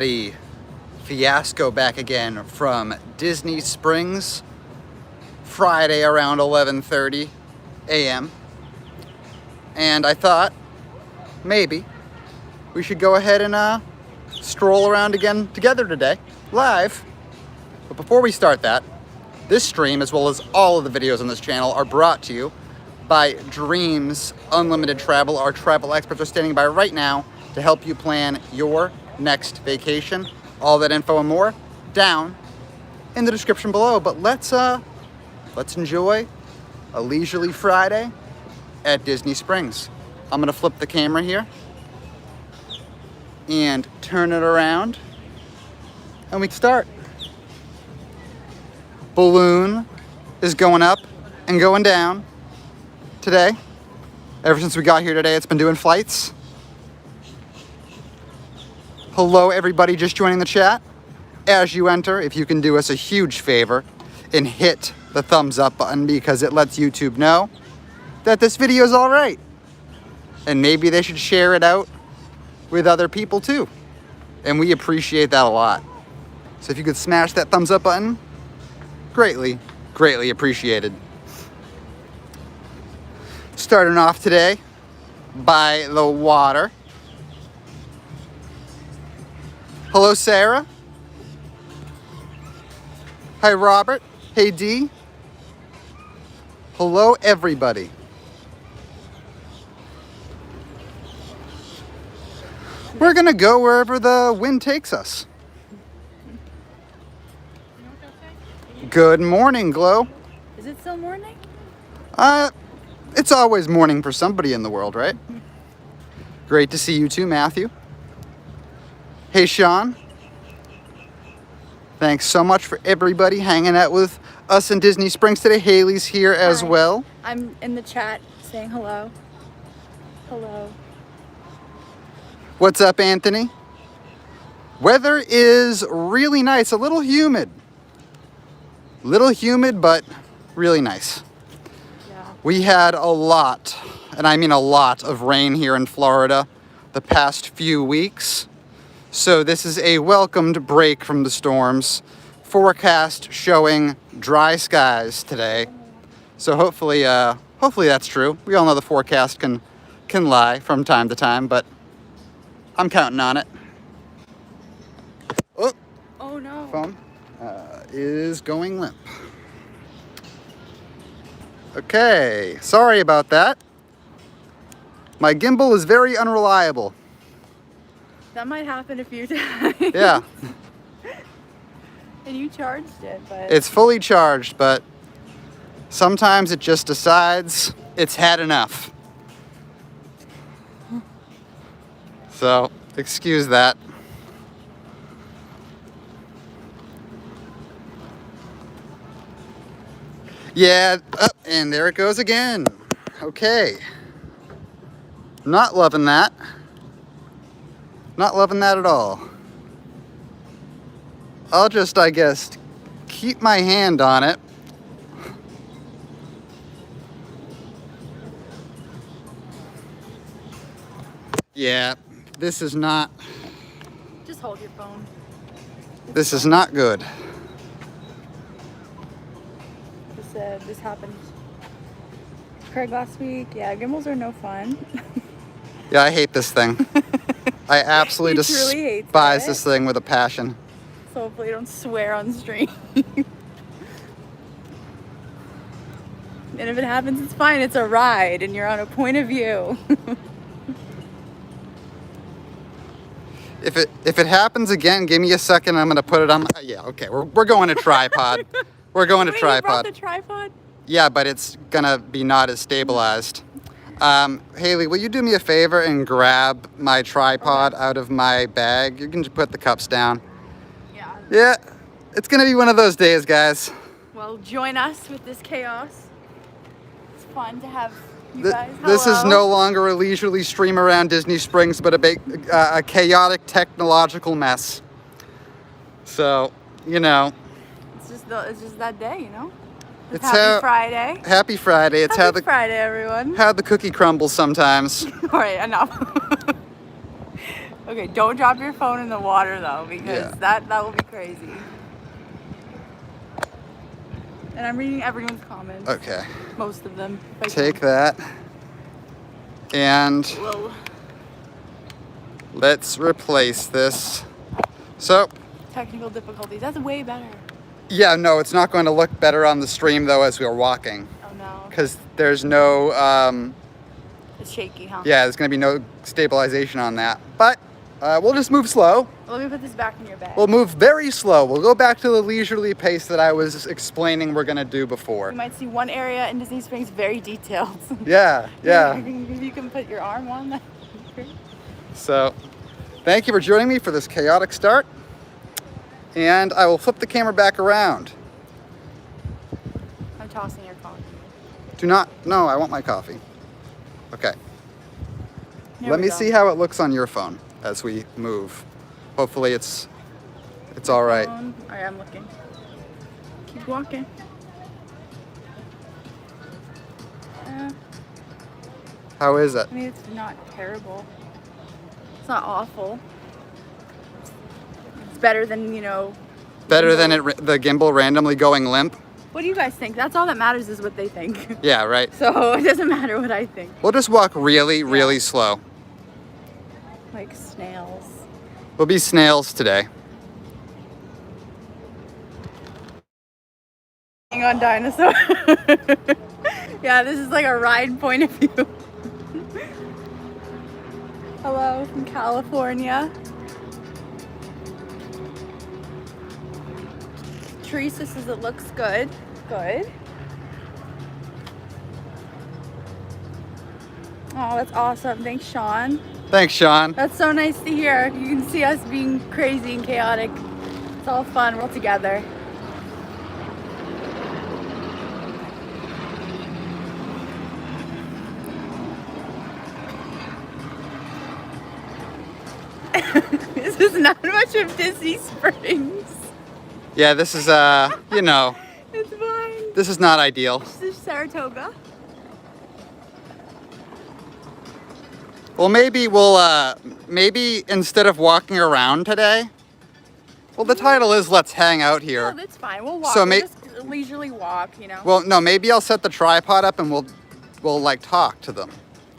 The fiasco back again from Disney Springs, Friday around 11:30 a.m. And I thought maybe we should go ahead and stroll around again together today, live. But before we start that, this stream, as well as all of the videos on this channel, are brought to you by Dreams Unlimited Travel. Our travel experts are standing by right now to help you plan your next vacation. All that info and more down in the description below. But let's enjoy a leisurely Friday at Disney Springs. I'm gonna flip the camera here and turn it around, and we can start. Balloon is going up and going down today. Ever since we got here today, it's been doing flights. Hello, everybody just joining the chat. As you enter, if you can do us a huge favor and hit the thumbs up button, because it lets YouTube know that this video is all right. And maybe they should share it out with other people too. And we appreciate that a lot. So if you could smash that thumbs up button, greatly, greatly appreciated. Starting off today by the water. Hello, Sarah. Hi, Robert. Hey, Dee. Hello, everybody. We're gonna go wherever the wind takes us. Good morning, Glow. Is it still morning? It's always morning for somebody in the world, right? Great to see you too, Matthew. Hey, Sean. Thanks so much for everybody hanging out with us in Disney Springs today. Haley's here as well. I'm in the chat saying hello. Hello. What's up, Anthony? Weather is really nice. A little humid. But really nice. Yeah. We had a lot, and I mean a lot, of rain here in Florida the past few weeks. So this is a welcomed break from the storms. Forecast showing dry skies today. So hopefully that's true. We all know the forecast can lie from time to time, but I'm counting on it. Oh no. Phone is going limp. Okay, sorry about that. My gimbal is very unreliable. That might happen a few times. Yeah. And you charged it, but... It's fully charged, but sometimes it just decides it's had enough. So, excuse that. Yeah, and there it goes again. Okay. Not loving that. Not loving that at all. I'll just, I guess, keep my hand on it. Yeah, this is not... Just hold your phone. This is not good. This happened. Craig last week. Yeah, gimbals are no fun. Yeah, I hate this thing. I absolutely despise this thing with a passion. So hopefully you don't swear on stream. And if it happens, it's fine. It's a ride, and you're on a point of view. If it happens again, give me a second. I'm gonna put it on. Yeah, okay. We're going to tripod. We're going to tripod. You brought the tripod? Yeah, but it's gonna be not as stabilized. Haley, will you do me a favor and grab my tripod out of my bag? You can just put the cups down. Yeah. Yeah, it's gonna be one of those days, guys. Well, join us with this chaos. It's fun to have you guys. This is no longer a leisurely stream around Disney Springs, but a chaotic technological mess. So, you know. It's just that day, you know? It's Happy Friday. Happy Friday. It's Happy Friday, everyone. how the cookie crumbles sometimes. All right, enough. Okay, don't drop your phone in the water though, because Yeah. that will be crazy. And I'm reading everyone's comments. Okay. Most of them. if I Take can. that. And Whoa. let's replace this. So, Technical difficulties. That's way better. yeah, no, it's not going to look better on the stream though as we're walking. Oh no. Because there's no, It's shaky, huh? yeah, there's going to be no stabilization on that. But we'll just move slow. Let me put this back in your bag. We'll move very slow. We'll go back to the leisurely pace that I was explaining we're going to do before. You might see one area in Disney Springs very detailed. Yeah, yeah. If you can put your arm on that. So, thank you for joining me for this chaotic start. And I will flip the camera back around. I'm tossing your coffee. Do not, no, I want my coffee. Okay. Here Let we me go. see how it looks on your phone as we move. Hopefully it's all right. All right, I'm looking. Keep walking. How is it? I mean, it's not terrible. It's not awful. It's better than, you know. Better gimbal. than the gimbal randomly going limp? What do you guys think? That's all that matters is what they think. Yeah, right. So it doesn't matter what I think. We'll just walk really, really slow. Like snails. We'll be snails today. Hang on, dinosaur. Yeah, this is like a ride point of view. Hello from California. Teresa says it looks good. Good. Oh, that's awesome. Thanks, Sean. Thanks, Sean. That's so nice to hear. You can see us being crazy and chaotic. It's all fun. We're all together. This is not much of Disney Springs. Yeah, this is, you know, It's fine. this is not ideal. This is Saratoga. Well, maybe maybe instead of walking around today, well, the title is Let's Hang Out No, Here. that's fine. We'll walk. So We'll just leisurely walk, you know. Well, no, maybe I'll set the tripod up and we'll like talk to them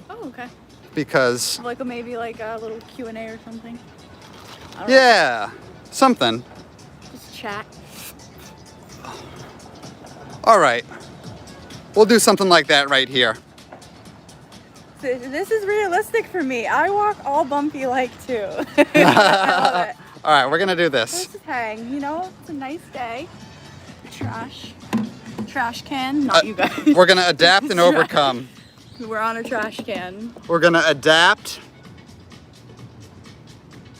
Oh, okay. because, Like maybe like a little Q&A or something. I don't know. yeah, something. Just chat. All right. We'll do something like that right here. This is realistic for me. I walk all bumpy like too. I love it. All right, we're going to do Let's this. just hang, you know, it's a nice day. Trash can, not you guys. We're going to adapt and Trash. overcome. We're on a trash can. We're going to adapt.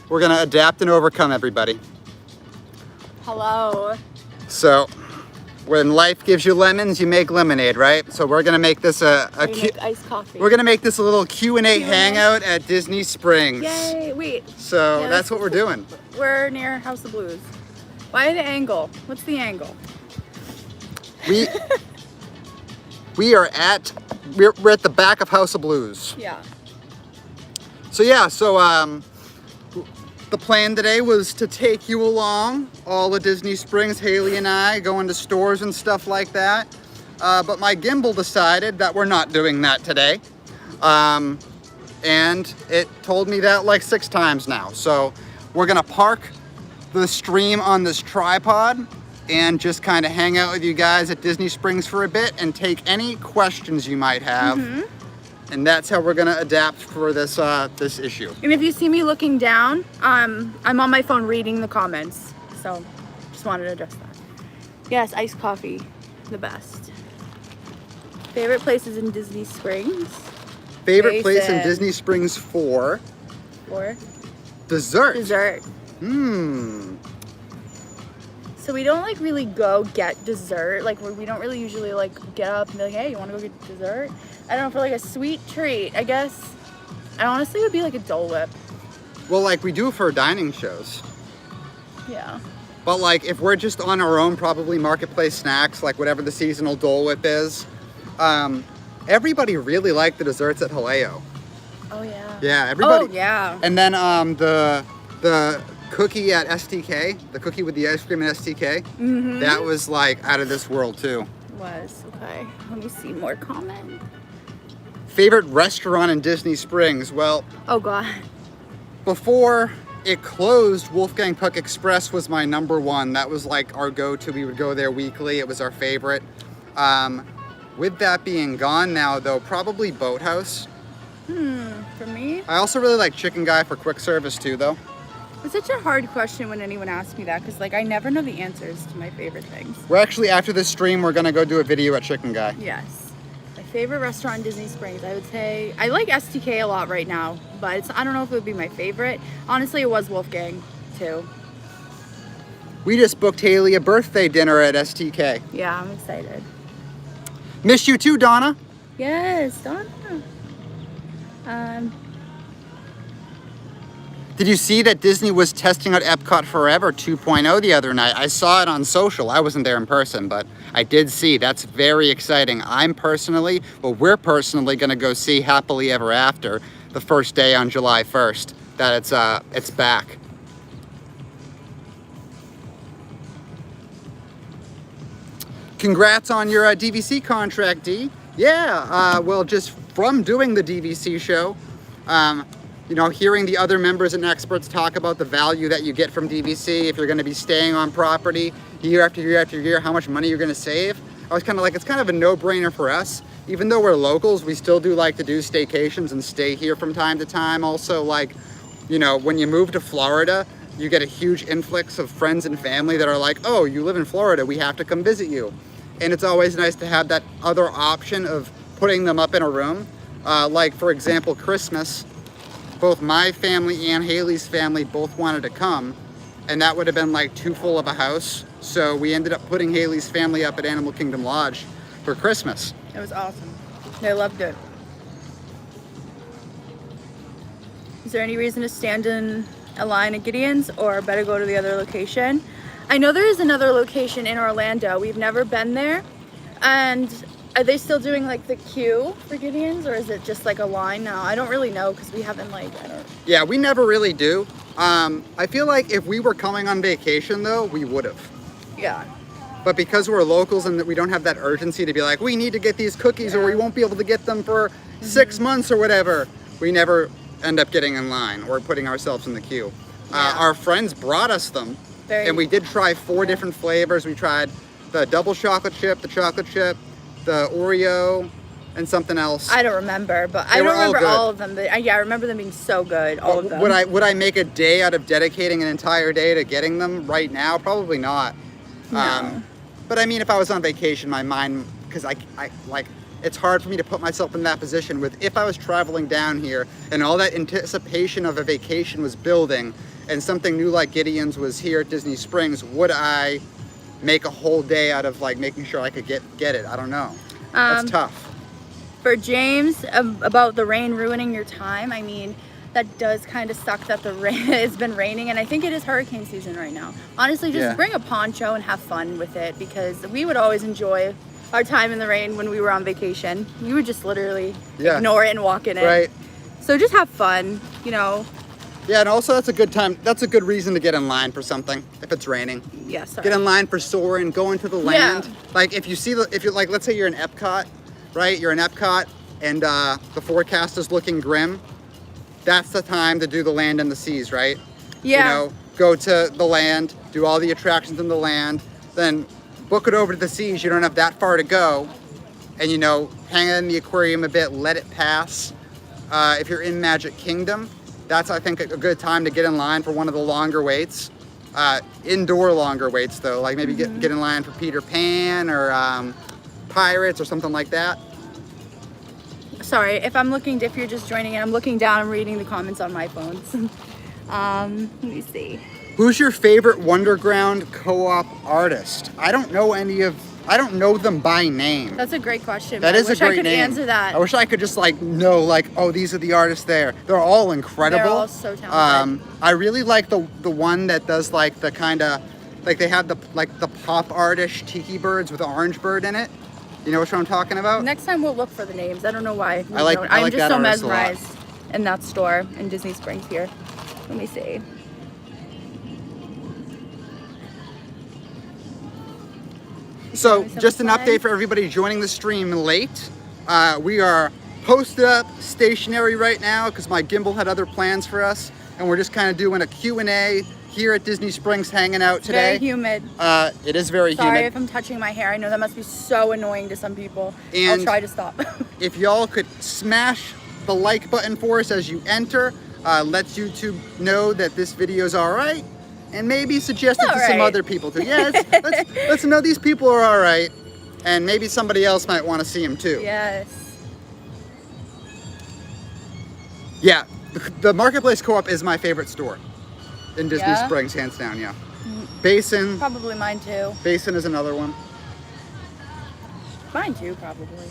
We're going to adapt and overcome, everybody. Hello. So, when life gives you lemons, you make lemonade, right? So we're going to make this We make iced coffee. we're going to make this a little Q&A hangout at Disney Springs. Yay, wait. So Yeah, that's what we're doing. We're near House of Blues. Why the angle? What's the angle? We're at the back of House of Blues. Yeah. So yeah, the plan today was to take you along all of Disney Springs, Haley and I, going to stores and stuff like that. But my gimbal decided that we're not doing that today. And it told me that like 6 times now. So we're gonna park the stream on this tripod and just kind of hang out with you guys at Disney Springs for a bit and take any questions you might have. And that's how we're gonna adapt for this this issue. And if you see me looking down, I'm on my phone reading the comments. So just wanted to address that. Yes, iced coffee, the best. Favorite places in Disney Springs? Favorite place in Jason. Disney Springs for Or dessert? dessert. So we don't like really go get dessert. Like we don't really usually like get up and be like, hey, you want to go get dessert? I don't know, for like a sweet treat, I guess. I honestly would be like a Dole Whip. Well, like we do for dining shows. Yeah. But like if we're just on our own, probably Marketplace Snacks, like whatever the seasonal Dole Whip is. Everybody really liked the desserts at Haleo. Oh yeah. Yeah, everybody. Oh yeah. And then the cookie at STK, the cookie with the ice cream at STK, that was like out of this world too. Was okay. Let me see more comment. Favorite restaurant in Disney Springs? Well, Oh god. before it closed, Wolfgang Puck Express was my number one. That was like our go-to. We would go there weekly. It was our favorite. With that being gone now, though, probably Boathouse. For me, I also really like Chicken Guy for quick service too, though. it's such a hard question when anyone asks me that because like I never know the answers to my favorite things. We're actually, after this stream, we're gonna go do a video at Chicken Guy. Yes. My favorite restaurant in Disney Springs, I would say I like STK a lot right now, but I don't know if it would be my favorite. Honestly, it was Wolfgang too. We just booked Haley a birthday dinner at STK. Yeah, I'm excited. Miss you too, Donna. Yes, Donna. Did you see that Disney was testing out Epcot Forever 2.0 the other night? I saw it on social. I wasn't there in person, but I did see. That's very exciting. We're personally going to go see Happily Ever After the first day on July 1st. That it's back. Congrats on your DVC contract, D. Yeah, well, just from doing the DVC show, you know, hearing the other members and experts talk about the value that you get from DVC, if you're going to be staying on property year after year after year, how much money you're going to save. I was kind of like, it's kind of a no-brainer for us. Even though we're locals, we still do like to do staycations and stay here from time to time. Also, like, you know, when you move to Florida, you get a huge influx of friends and family that are like, oh, you live in Florida, we have to come visit you. And it's always nice to have that other option of putting them up in a room. Like, for example, Christmas, both my family and Haley's family both wanted to come, and that would have been like too full of a house. So we ended up putting Haley's family up at Animal Kingdom Lodge for Christmas. It was awesome. They loved it. Is there any reason to stand in a line at Gideon's or better go to the other location? I know there is another location in Orlando. We've never been there. And are they still doing like the queue for Gideon's or is it just like a line now? I don't really know because we haven't Yeah, we never really do. I feel like if we were coming on vacation though, we would have. Yeah. But because we're locals and that we don't have that urgency to be like, we need to get these cookies or we won't be able to get them for 6 months or whatever, we never end up getting in line or putting ourselves in the queue. Our friends brought us them and we did try 4 different flavors. We tried the double chocolate chip, the Oreo, and something else. I don't remember, but I don't remember all of them. But yeah, I remember them being so good, all of them. Would I make a day out of dedicating an entire day to getting them right now? Probably not. No. But I mean, if I was on vacation, my mind, because I like, it's hard for me to put myself in that position with, if I was traveling down here and all that anticipation of a vacation was building and something new like Gideon's was here at Disney Springs, would I make a whole day out of like making sure I could get it? I don't know. That's tough. For James, about the rain ruining your time, I mean, that does kind of suck that the rain it's been raining, and I think it is hurricane season right now. Honestly, just bring a poncho and have fun with it, because we would always enjoy our time in the rain when we were on vacation. You would just literally ignore it and walk in it. Right. So just have fun, you know. Yeah, and also that's a good time. That's a good reason to get in line for something if it's raining. Yeah, sorry. Get in line for Soarin', go into the land. Like if you're like, let's say you're in Epcot, right? You're in Epcot and the forecast is looking grim. That's the time to do the land and the seas, right? Yeah. You know, go to the land, do all the attractions in the land, then book it over to the seas. You don't have that far to go. And, you know, hang in the aquarium a bit, let it pass. If you're in Magic Kingdom, that's, I think, a good time to get in line for one of the longer waits. Indoor longer waits, though. Like maybe get in line for Peter Pan or Pirates or something like that. Sorry, if you're just joining in, I'm looking down, I'm reading the comments on my phones. Let me see. Who's your favorite Wonderground co-op artist? I don't know them by name. That's a great question. That is a great name. I wish I could answer that. I wish I could just know oh, these are the artists there. They're all incredible. They're all so talented. I really like the one that does like the kind of, like they have the pop artish tiki birds with the orange bird in it. You know what I'm talking about? Next time we'll look for the names. I don't know why. I'm just so mesmerized. in that store in Disney Springs here. Let me see. So just an update for everybody joining the stream late. We are posted up stationary right now because my gimbal had other plans for us, and we're just kind of doing a Q&A here at Disney Springs, hanging out today. Very humid. It is very humid. Sorry if I'm touching my hair. I know that must be so annoying to some people. And I'll try to stop. if y'all could smash the like button for us as you enter, lets YouTube know that this video is all right, and maybe suggest it to some other people too. Yeah, let's know these people are all right, and maybe somebody else might want to see them too. Yes. Yeah, the Marketplace Co-op is my favorite store in Disney Yeah? Springs, hands down, yeah. Basin. Probably mine too. Basin is another one. Mine too, probably.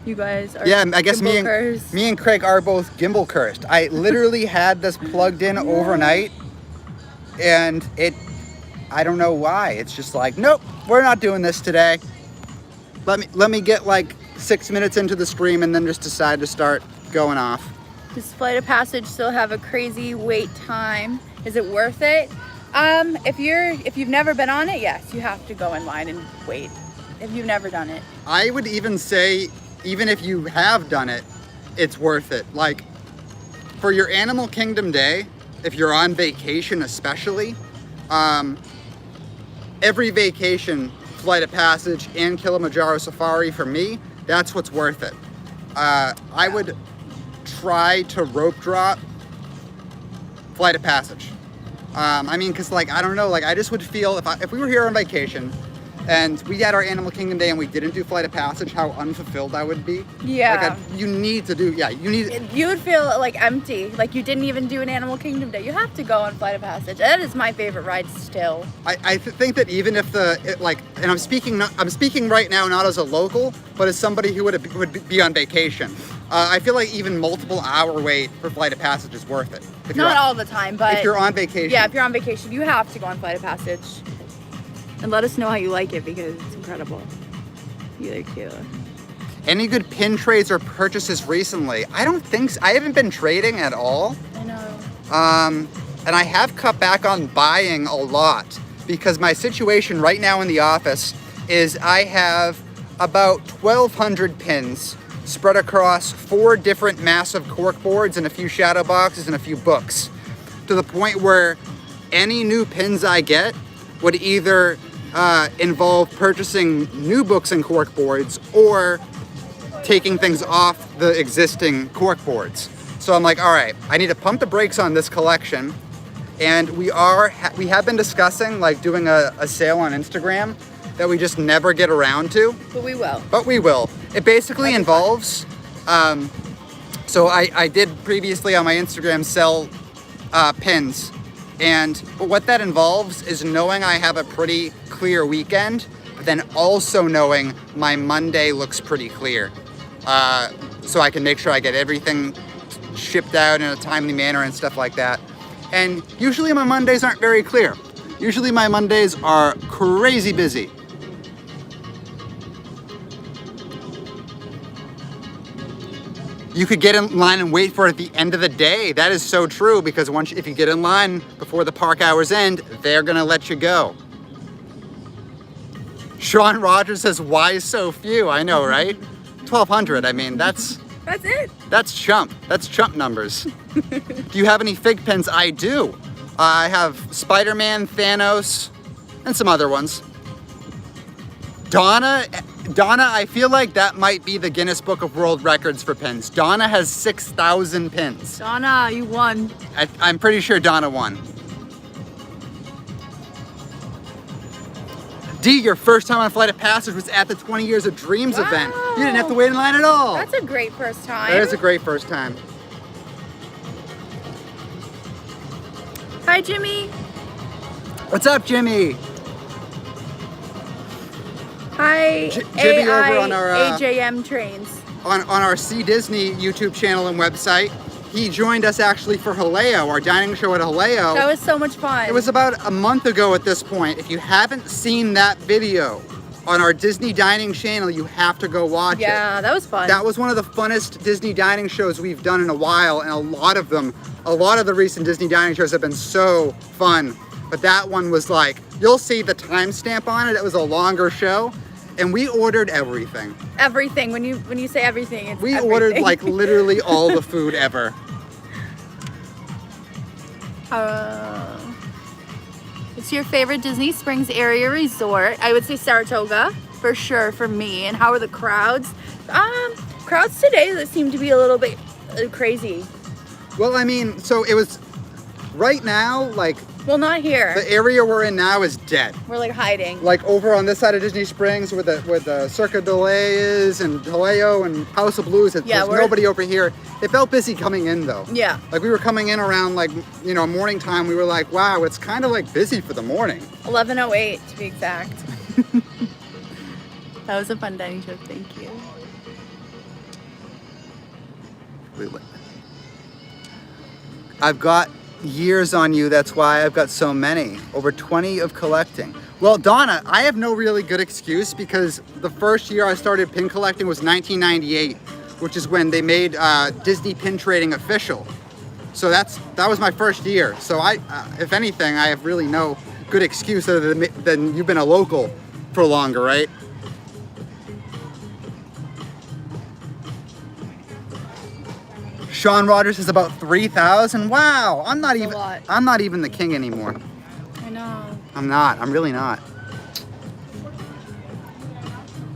You guys are Yeah, I guess me cursed. and Craig are both gimbal cursed. I literally had this plugged in overnight, and I don't know why. It's just like, nope, we're not doing this today. Let me get like 6 minutes into the stream and then just decide to start going off. Does Flight of Passage still have a crazy wait time? Is it worth it? If you've never been on it, yes, you have to go in line and wait. If you've never done it. I would even say, even if you have done it, it's worth it. Like, for your Animal Kingdom day, if you're on vacation especially, every vacation, Flight of Passage and Kilimanjaro Safari, for me, that's what's worth it. I would try to rope drop Flight of Passage. I mean, cause like, I don't know, like I just would feel if we were here on vacation and we had our Animal Kingdom day and we didn't do Flight of Passage, how unfulfilled I would be. Yeah. Like you need to do, You would feel like empty, like you didn't even do an Animal Kingdom day. You have to go on Flight of Passage. That is my favorite ride still. I think that even if and I'm speaking right now not as a local, but as somebody who would be on vacation. I feel like even multiple hour wait for Flight of Passage is worth it. Not all the time, but if you're on vacation. Yeah, if you're on vacation, you have to go on Flight of Passage. And let us know how you like it because it's incredible. You're cute. Any good pin trades or purchases recently? I don't think so. I haven't been trading at all. I know. And I have cut back on buying a lot because my situation right now in the office is I have about 1,200 pins spread across 4 different massive cork boards and a few shadow boxes and a few books, to the point where any new pins I get would either involve purchasing new books and cork boards or taking things off the existing cork boards. So I'm like, all right, I need to pump the brakes on this collection. And we have been discussing like doing a sale on Instagram that we just never get around to. But we will. But we will. It basically involves, so I did previously on my Instagram sell pins. And what that involves is knowing I have a pretty clear weekend, but then also knowing my Monday looks pretty clear. So I can make sure I get everything shipped out in a timely manner and stuff like that. And usually my Mondays aren't very clear. Usually my Mondays are crazy busy. You could get in line and wait for it at the end of the day. That is so true, because if you get in line before the park hours end, they're gonna let you go. Sean Rogers says, why so few? I know, right? 1,200, I mean, that's it. That's chump numbers. Do you have any fig pins? I do. I have Spider-Man, Thanos, and some other ones. Donna, I feel like that might be the Guinness Book of World Records for pins. Donna has 6,000 pins. Donna, you won. I'm pretty sure Donna won. D, your first time on Flight of Passage was at the 20 Years of Dreams event. You didn't have to wait in line at all. That's a great first time. That is a great first time. Hi, Jimmy. What's up, Jimmy? Hi, Jimmy over on our AJM trains. On our See Disney YouTube channel and website. He joined us actually for Haleo, our dining show at Haleo. That was so much fun. It was about a month ago at this point. If you haven't seen that video, on our Disney Dining channel. You have to go watch it. Yeah, that was fun. That was one of the funnest Disney dining shows we've done in a while, and a lot of the recent Disney dining shows have been so fun. But that one was like, you'll see the timestamp on it. It was a longer show, and we ordered everything. Everything. When you say everything, it's we everything. ordered like literally all the food ever. What's your favorite Disney Springs area resort? I would say Saratoga for sure for me. And how are the crowds? Crowds today that seem to be a little bit crazy. Well, I mean, so it was right now, like, well, not here. the area we're in now is dead. We're like hiding. Like over on this side of Disney Springs where the Cirque du Soleil is and Haleo and House of Blues, there's nobody over here. It felt busy coming in though. Yeah. Like we were coming in around like, you know, morning time. We were like, wow, it's kind of like busy for the morning. 11:08 to be exact. That was a fun dining show. Thank you. Wait. I've got years on you, that's why I've got so many. Over 20 of collecting. Well, Donna, I have no really good excuse because the first year I started pin collecting was 1998, which is when they made Disney pin trading official. So that was my first year. So if anything, I have really no good excuse other than you've been a local for longer, right? Sean Rogers is about 3,000. Wow, I'm not even the king anymore. I know. I'm not. I'm really not.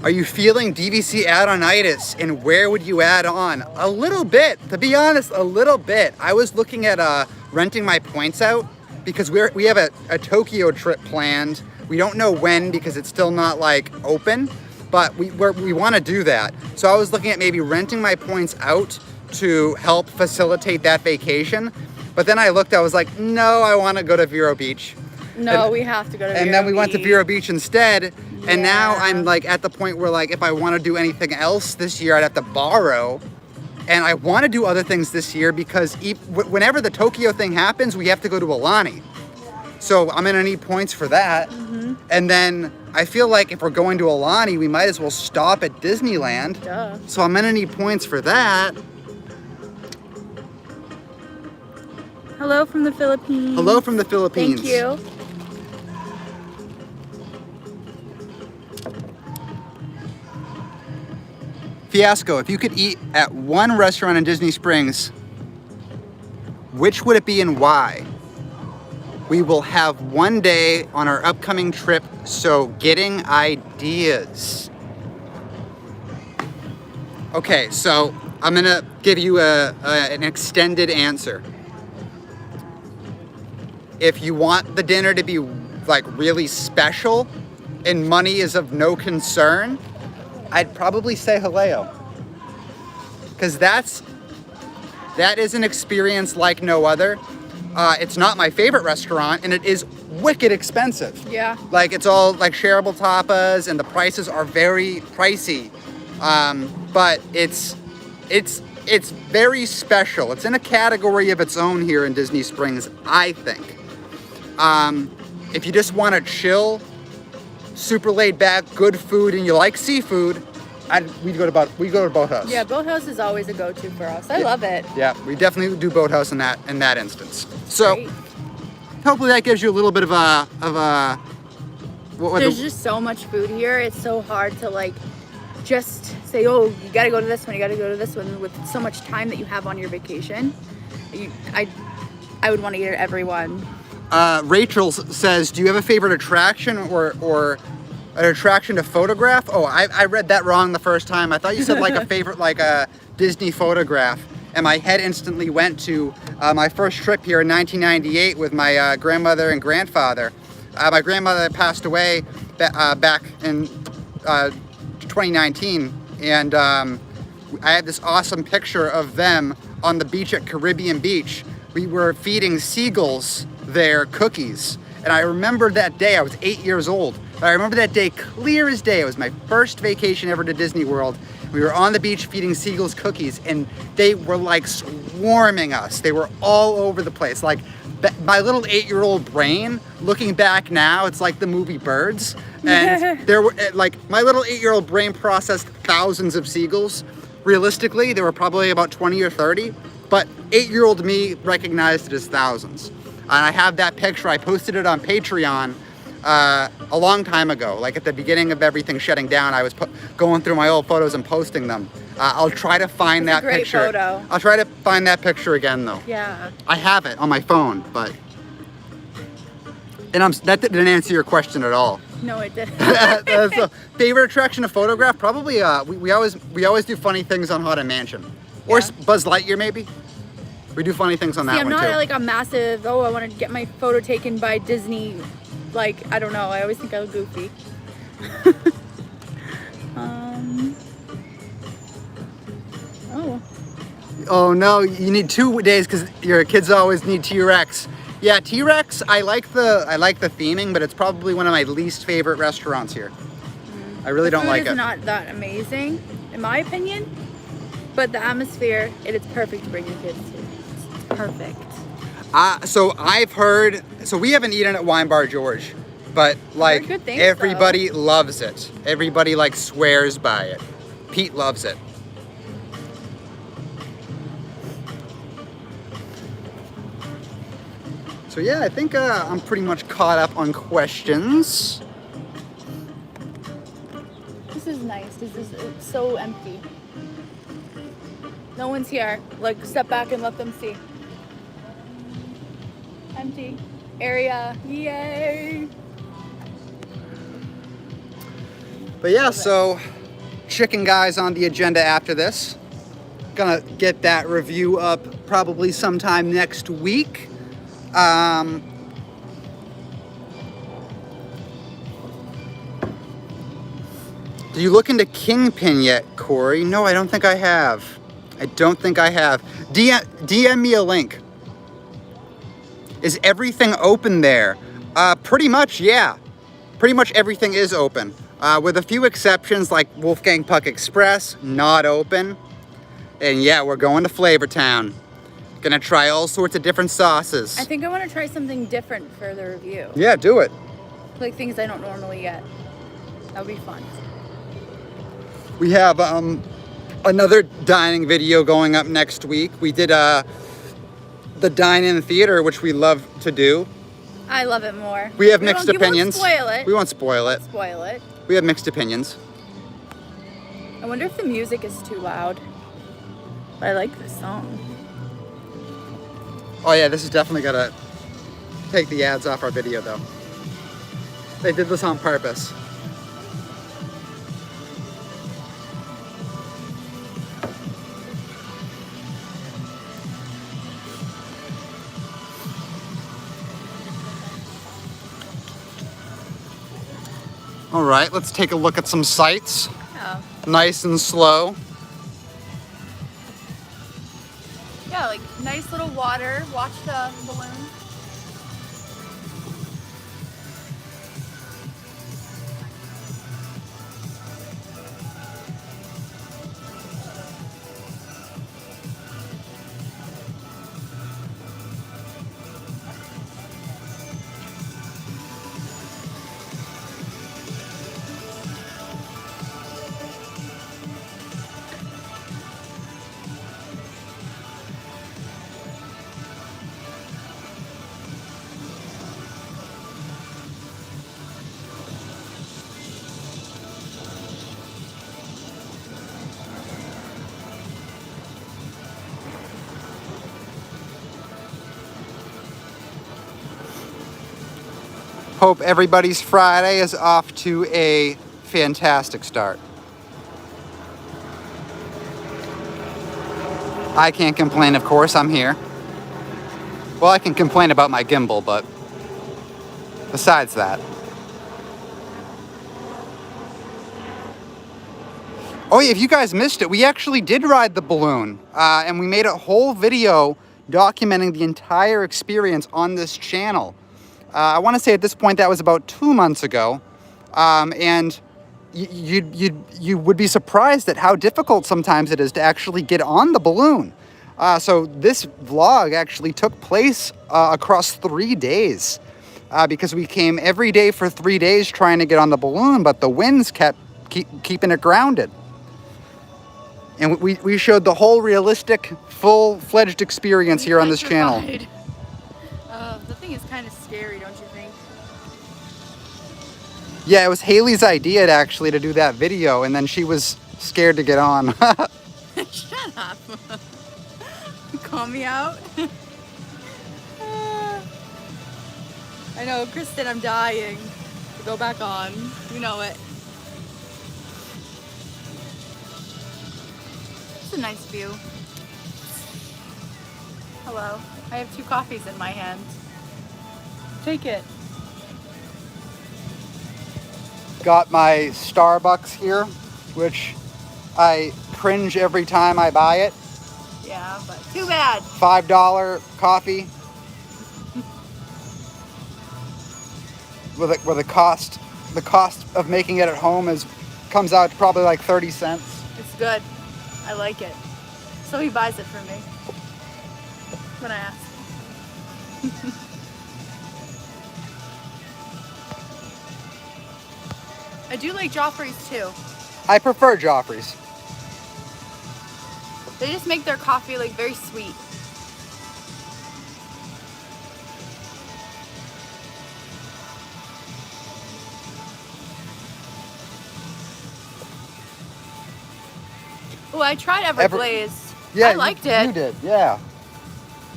Are you feeling DVC add-onitis, and where would you add on? A little bit, to be honest, a little bit. I was looking at renting my points out because we have a Tokyo trip planned. We don't know when because it's still not like open, but we want to do that. So I was looking at maybe renting my points out to help facilitate that vacation. But then I looked, I was like, no, I want to go to Vero Beach. No, we have to go to Vero Beach. And then we went to Vero Beach instead. Yeah. And now I'm like at the point where like if I want to do anything else this year, I'd have to borrow. And I want to do other things this year because whenever the Tokyo thing happens, we have to go to Aulani. So I'm gonna need points for that. Mm-hmm. And then I feel like if we're going to Aulani, we might as well stop at Disneyland. Duh. So I'm gonna need points for that. Hello from the Philippines. Hello from the Philippines. Thank you. Fiasco, if you could eat at one restaurant in Disney Springs, which would it be and why? We will have one day on our upcoming trip, so getting ideas. Okay, so I'm gonna give you an extended answer. If you want the dinner to be like really special and money is of no concern, I'd probably say Haleo. Because that is an experience like no other. It's not my favorite restaurant and it is wicked expensive. Yeah. Like it's all like shareable tapas and the prices are very pricey. But it's very special. It's in a category of its own here in Disney Springs, I think. If you just want to chill, super laid back, good food, and you like seafood, we go to Boathouse. Yeah, Boathouse is always a go-to for us. I love it. Yeah, we definitely do Boathouse in that instance. So Great. hopefully that gives you a little bit of a There's just so much food here. It's so hard to like just say, oh, you got to go to this one, you got to go to this one. With so much time that you have on your vacation, I would want to eat at every one. Rachel says, do you have a favorite attraction or an attraction to photograph? Oh, I read that wrong the first time. I thought you said like a favorite, like a Disney photograph. And my head instantly went to my first trip here in 1998 with my grandmother and grandfather. My grandmother passed away back in 2019. And I have this awesome picture of them on the beach at Caribbean Beach. We were feeding seagulls their cookies. And I remember that day, I was 8 years old. But I remember that day clear as day. It was my first vacation ever to Disney World. We were on the beach feeding seagulls cookies and they were like swarming us. They were all over the place. Like my little 8-year-old brain, looking back now, it's like the movie Birds. And there were, like, my little 8-year-old brain processed thousands of seagulls. Realistically, there were probably about 20 or 30, but 8-year-old me recognized it as thousands. And I have that picture. I posted it on Patreon a long time ago, like at the beginning of everything shutting down. I was going through my old photos and posting them. I'll try to find that picture. Photo. I'll try to find that picture again, though. Yeah. I have it on my phone, but that didn't answer your question at all. No, it didn't. So, favorite attraction to photograph? Probably we always do funny things on Haunted Mansion, or Buzz Lightyear maybe. We do funny things on that one too. I'm not like a massive. Oh, I want to get my photo taken by Disney. Like, I don't know. I always think I look goofy. Oh no, you need 2 days because your kids always need T-Rex. Yeah, T-Rex, I like the theming, but it's probably one of my least favorite restaurants here. I really don't like it. It's not that amazing, in my opinion, but the atmosphere, it's perfect to bring your kids to. It's perfect. So I've heard, so we haven't eaten at Wine Bar George, but like everybody loves it. Everybody like swears by it. Pete loves it. So yeah, I think I'm pretty much caught up on questions. This is nice. It's so empty. No one's here. Like, step back and let them see. Empty area. Yay! But yeah, so Chicken Guy's on the agenda after this. Gonna get that review up probably sometime next week. Do you look into Kingpin yet, Corey? No, I don't think I have. I don't think I have. DM me a link. Is everything open there? Pretty much, yeah. Pretty much everything is open. With a few exceptions like Wolfgang Puck Express, not open. And yeah, we're going to Flavortown. Gonna try all sorts of different sauces. I think I want to try something different for the review. Yeah, do it. Like things I don't normally get. That would be fun. We have another dining video going up next week. We did the dine-in theater, which we love to do. I love it more. We have mixed opinions. We won't spoil it. We won't spoil it. Spoil it. We have mixed opinions. I wonder if the music is too loud. But I like this song. Oh yeah, this is definitely gonna take the ads off our video though. They did this on purpose. All right, let's take a look at some sights. Oh. Nice and slow. Yeah, like nice little water. Watch the balloon. Hope everybody's Friday is off to a fantastic start. I can't complain, of course, I'm here. Well, I can complain about my gimbal, but besides that. Oh yeah, if you guys missed it, we actually did ride the balloon, and we made a whole video documenting the entire experience on this channel. I want to say at this point that was about 2 months ago, and you would be surprised at how difficult sometimes it is to actually get on the balloon. So this vlog actually took place across 3 days because we came every day for 3 days trying to get on the balloon, but the winds kept keeping it grounded. And we showed the whole realistic, full-fledged experience here on this channel. The thing is kind of scary, don't you think? Yeah, it was Haley's idea actually to do that video, and then she was scared to get on. Shut up. Call me out. I know, Kristen, I'm dying to go back on. You know it. It's a nice view. Hello. I have 2 coffees in my hand. Take it. Got my Starbucks here, which I cringe every time I buy it. Yeah, but too bad. $5 coffee. With the cost of making it at home comes out to probably like 30 cents. It's good. I like it. So he buys it for me when I ask. I do like Joffrey's too. I prefer Joffrey's. They just make their coffee like very sweet. Oh, I tried Everglaze. Yeah, I liked it. You did, yeah.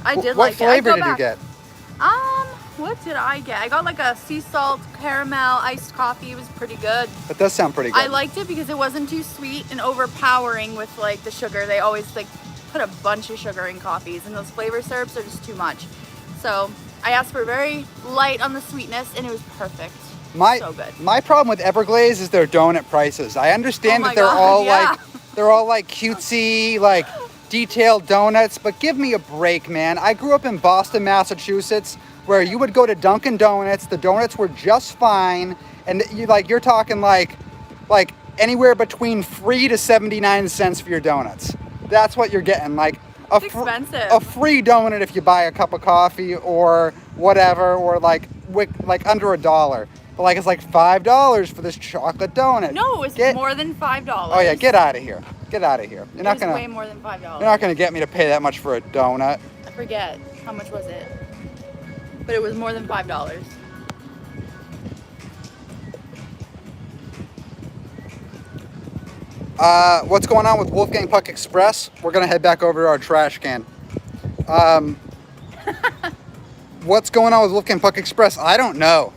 I did What like it. flavor did you get? What did I get? I got like a sea salt caramel iced coffee. It was pretty good. That does sound pretty good. I liked it because it wasn't too sweet and overpowering with like the sugar. They always like put a bunch of sugar in coffees, and those flavor syrups are just too much. So I asked for very light on the sweetness, and it was perfect. So good. My problem with Everglaze is their donut prices. I understand that they're all like cutesy, like detailed donuts, but give me a break, man. I grew up in Boston, Massachusetts, where you would go to Dunkin' Donuts, the donuts were just fine, and you're talking like anywhere between 3 to 79 cents for your donuts. That's what you're getting, like expensive. A free donut if you buy a cup of coffee or whatever, or like under $1. But like it's like $5 for this chocolate donut. No, it was more than $5. Oh yeah, get out of here. Get out of here. It was way more than $5. You're not gonna get me to pay that much for a donut. I forget how much was it, but it was more than $5. What's going on with Wolfgang Puck Express? We're gonna head back over to our trash can. What's going on with Wolfgang Puck Express? I don't know.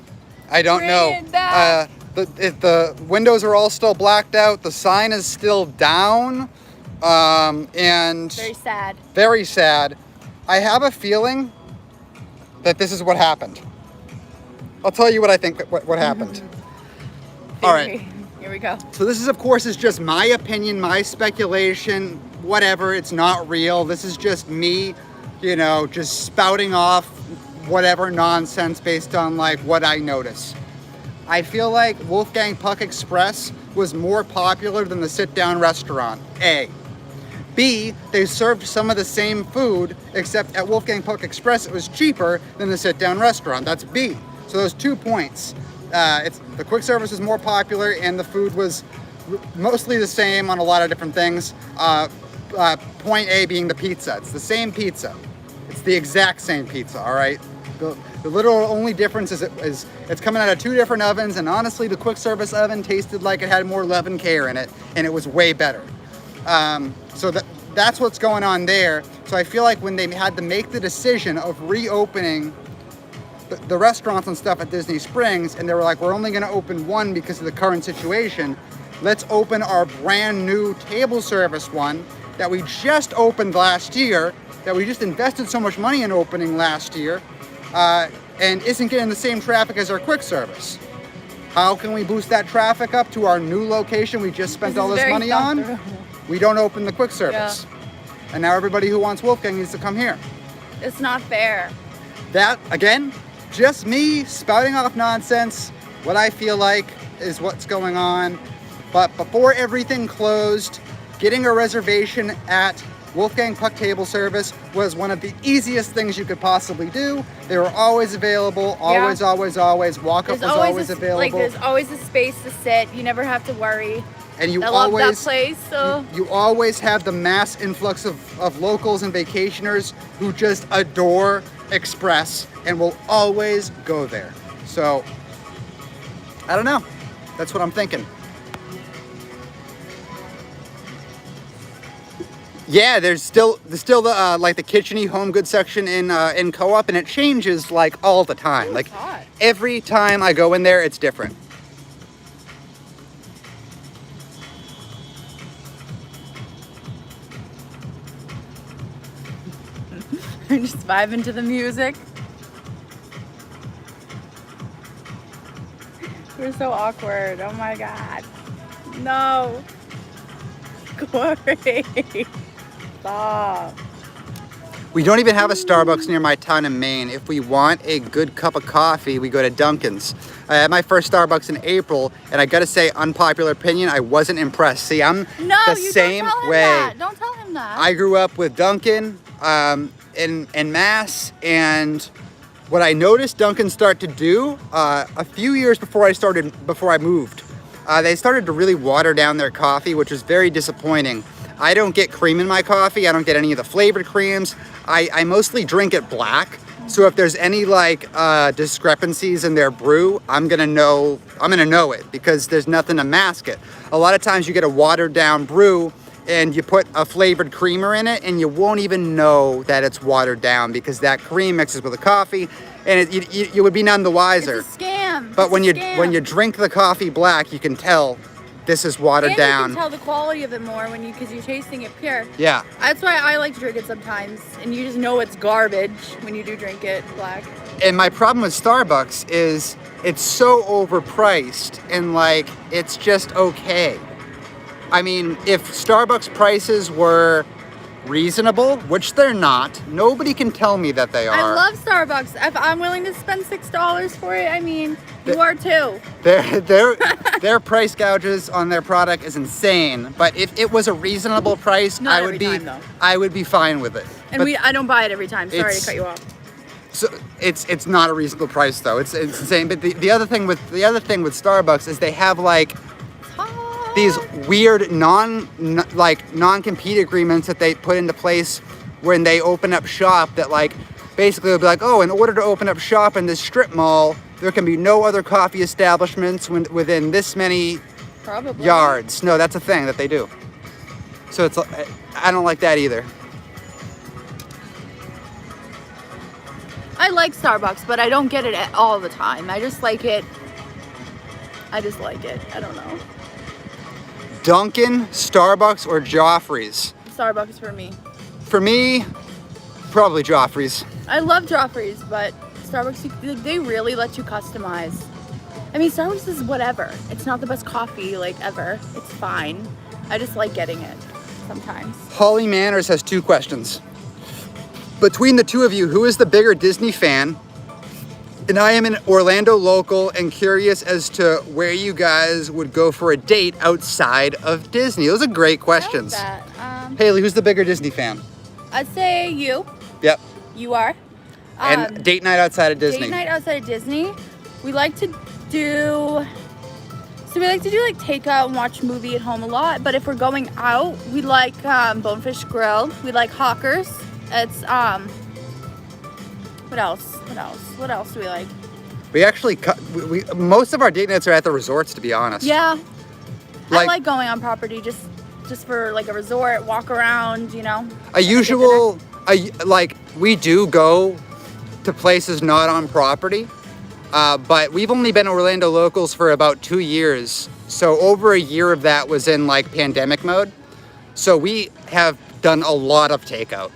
The windows are all still blacked out. The sign is still down. And very sad. Very sad. I have a feeling that this is what happened. I'll tell you what I think what happened. All right. Here we go. So this is, of course, is just my opinion, my speculation, whatever. It's not real. This is just me, just spouting off whatever nonsense based on like what I notice. I feel like Wolfgang Puck Express was more popular than the sit-down restaurant, A. B, they served some of the same food, except at Wolfgang Puck Express it was cheaper than the sit-down restaurant. That's B. So those 2 points. The quick service was more popular and the food was mostly the same on a lot of different things. Point A being the pizza. It's the same pizza. It's the exact same pizza, all right? The literal only difference is it's coming out of 2 different ovens, and honestly the quick service oven tasted like it had more love and care in it, and it was way better. So that's what's going on there. So I feel like when they had to make the decision of reopening the restaurants and stuff at Disney Springs, and they were like, we're only going to open one because of the current situation. Let's open our brand new table service one that we just opened last year, that we just invested so much money in opening last year, and isn't getting the same traffic as our quick service. How can we boost that traffic up to our new location we just spent all this money on? We don't open the quick service. Yeah. And now everybody who wants Wolfgang needs to come here. It's not fair. That, again, just me spouting off nonsense. What I feel like is what's going on. But before everything closed, getting a reservation at Wolfgang Puck table service was one of the easiest things you could possibly do. They were always available, always, always. Walk-up was always available. Like, there's always a space to sit. You never have to worry. And you I always love that place. So you always have the mass influx of locals and vacationers who just adore Express and will always go there. So I don't know. That's what I'm thinking. Yeah, there's still the like the kitchen-y home goods section in Co-op, and it changes like all the time. Ooh, like it's hot. every time I go in there, it's different. just vibing to the music. We're so awkward. Oh my god. No. Corey. Stop. We don't even have a Starbucks near my town in Maine. If we want a good cup of coffee, we go to Dunkin's. I had my first Starbucks in April, and I gotta say, unpopular opinion, I wasn't impressed. See, I'm the same don't tell him way. That. Don't tell him that. I grew up with Dunkin' in Mass, and what I noticed Dunkin' start to do a few years before I moved, they started to really water down their coffee, which was very disappointing. I don't get cream in my coffee. I don't get any of the flavored creams. I mostly drink it black. So if there's any like discrepancies in their brew, I'm gonna know it because there's nothing to mask it. A lot of times you get a watered down brew and you put a flavored creamer in it and you won't even know that it's watered down because that cream mixes with the coffee and you would be none the wiser. It's a scam. But when you drink the coffee black, you can tell this is watered down. You can tell the quality of it more because you're tasting it pure. Yeah. That's why I like to drink it sometimes, and you just know it's garbage when you do drink it black. And my problem with Starbucks is it's so overpriced and like it's just okay. I mean, if Starbucks prices were reasonable, which they're not, nobody can tell me that they are. I love Starbucks. If I'm willing to spend $6 for it, I mean, you are too. Their price gouges on their product is insane. But if it was a reasonable price, I would be fine with it. And I don't buy it every time. Sorry to cut you off. So it's not a reasonable price though. It's insane. But the other thing with Starbucks is they have like these weird non-compete agreements that they put into place when they open up shop that like basically they'll be like, oh, in order to open up shop in this strip mall, there can be no other coffee establishments within this many yards. No, that's a thing that they do. So I don't like that either. I like Starbucks, but I don't get it all the time. I just like it. I don't know. Dunkin', Starbucks, or Joffrey's? Starbucks for me. For me, probably Joffrey's. I love Joffrey's, but Starbucks, they really let you customize. I mean, Starbucks is whatever. It's not the best coffee, like, ever. It's fine. I just like getting it sometimes. Holly Manners has 2 questions. Between the two of you, who is the bigger Disney fan? And I am an Orlando local and curious as to where you guys would go for a date outside of Disney. Those are great questions. I like that. Haley, who's the bigger Disney fan? I'd say you. Yep. You are. And date night outside of Disney. Date night outside of Disney. We like to do like takeout and watch a movie at home a lot. But if we're going out, we like Bonefish Grill. We like Hawkers. It's What else do we like? We actually most of our date nights are at the resorts, to be honest. Yeah. I like going on property just for like a resort, walk around, you know. We do go to places not on property, but we've only been Orlando locals for about 2 years. So over a year of that was in like pandemic mode. So we have done a lot of takeout.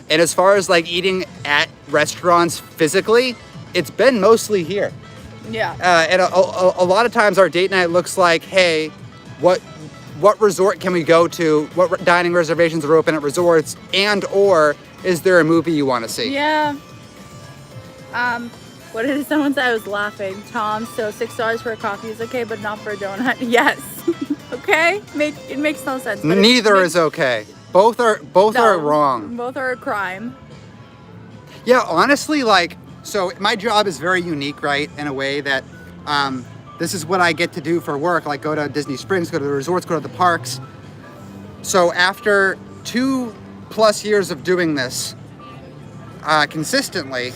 And as far as like eating at restaurants physically, it's been mostly here. Yeah. And a lot of times our date night looks like, hey, what resort can we go to? What dining reservations are open at resorts? And or is there a movie you want to see? Yeah. What did someone say? I was laughing. Tom, so $6 for a coffee is okay, but not for a donut. Yes. Okay? It makes no sense. Neither is okay. Both are No, wrong. Both are a crime. Yeah, honestly, like, so my job is very unique, right? In a way that this is what I get to do for work, like go to Disney Springs, go to the resorts, go to the parks. So after 2+ years of doing this consistently,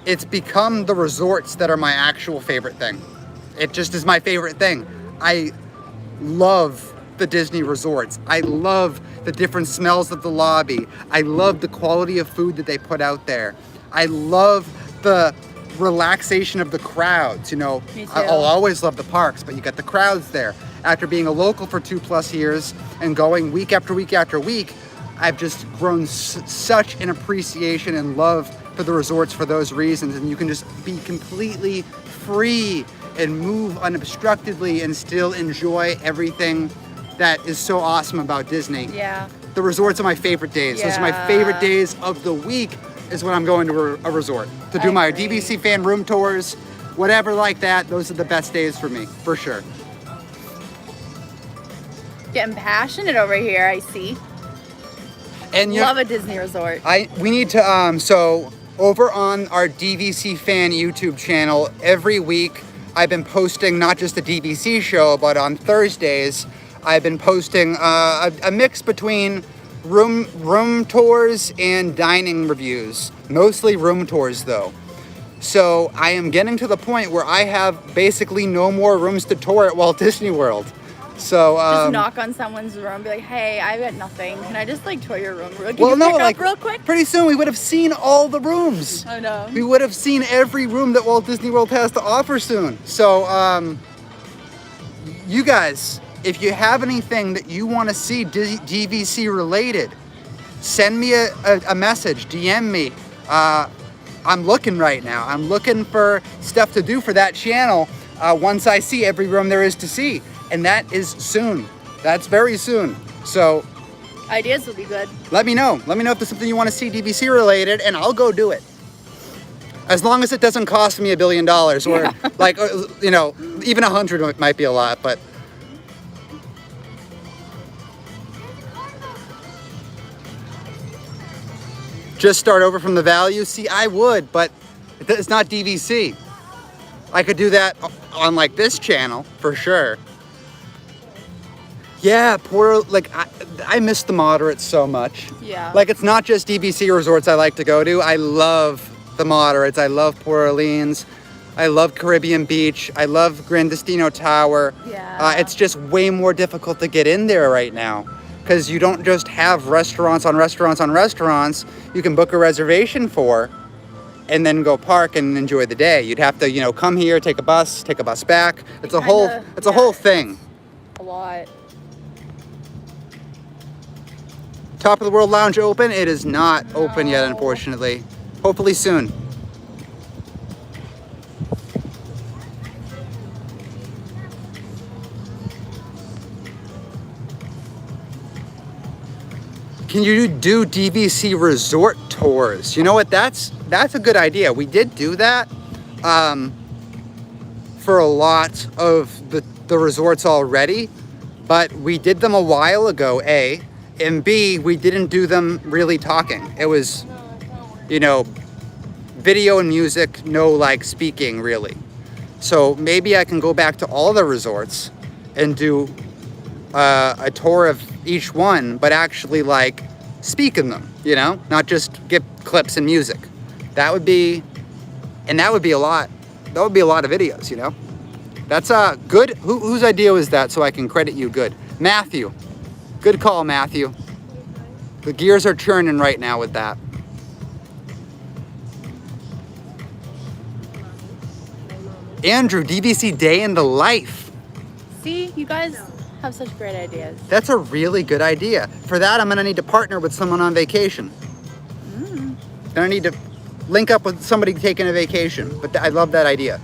it's become the resorts that are my actual favorite thing. It just is my favorite thing. I love the Disney resorts. I love the different smells of the lobby. I love the quality of food that they put out there. I love the relaxation of the crowds. You know, Me too. I'll always love the parks, but you got the crowds there. After being a local for 2+ years and going week after week after week, I've just grown such an appreciation and love for the resorts for those reasons. And you can just be completely free and move unobstructedly and still enjoy everything that is so awesome about Disney. Yeah. The resorts are my favorite days. Those are my Yeah. favorite days of the week is when I'm going to a resort. To do my agree. DVC fan room tours, whatever like that, those are the best days for me, for sure. Getting passionate over here, I see. And you Love a Disney resort. we need to so over on our DVC fan YouTube channel every week I've been posting not just the DVC show, but on Thursdays I've been posting a mix between room tours and dining reviews, mostly room tours though. So I am getting to the point where I have basically no more rooms to tour at Walt Disney World. So Just knock on someone's room, be like, "Hey, I've got nothing. Can I just like tour your room? Can well, you no, pick like up real quick?" pretty soon we would have seen all the rooms. I know. We would have seen every room that Walt Disney World has to offer soon. So, you guys, if you have anything that you want to see DVC related, send me a message, DM me. I'm looking right now. I'm looking for stuff to do for that channel once I see every room there is to see. And that is soon. That's very soon. So Ideas would be good. let me know. Let me know if there's something you want to see DVC related, and I'll go do it. As long as it doesn't cost me $1 billion, or like, you know, even 100 might be a lot, but. Just start over from the value? See, I would, but it's not DVC. I could do that on like this channel for sure. Yeah, I miss the moderates so much. Yeah. Like, it's not just DVC resorts I like to go to. I love the moderates. I love Port Orleans. I love Caribbean Beach. I love Gran Destino Tower. Yeah. It's just way more difficult to get in there right now because you don't just have restaurants on restaurants on restaurants you can book a reservation for and then go park and enjoy the day. You'd have to, you know, come here, take a bus back. It's a whole thing. A lot. Top of the World Lounge open? It is not open yet, unfortunately. Hopefully soon. Can you do DVC resort tours? You know what? That's a good idea. We did do that for a lot of the resorts already, but we did them a while ago, A. And B, we didn't do them really talking. It was, you know, video and music, no like speaking really. So maybe I can go back to all the resorts and do a tour of each one, but actually like speak in them, you know, not just get clips and music. That would be a lot. That would be a lot of videos, you know. That's good. Whose idea was that? So I can credit you. Good, Matthew. Good call, Matthew. The gears are churning right now with that. Andrew, DVC Day in the Life. See, you guys have such great ideas. That's a really good idea. For that, I'm gonna need to partner with someone on vacation. Gonna need to link up with somebody taking a vacation. But I love that idea.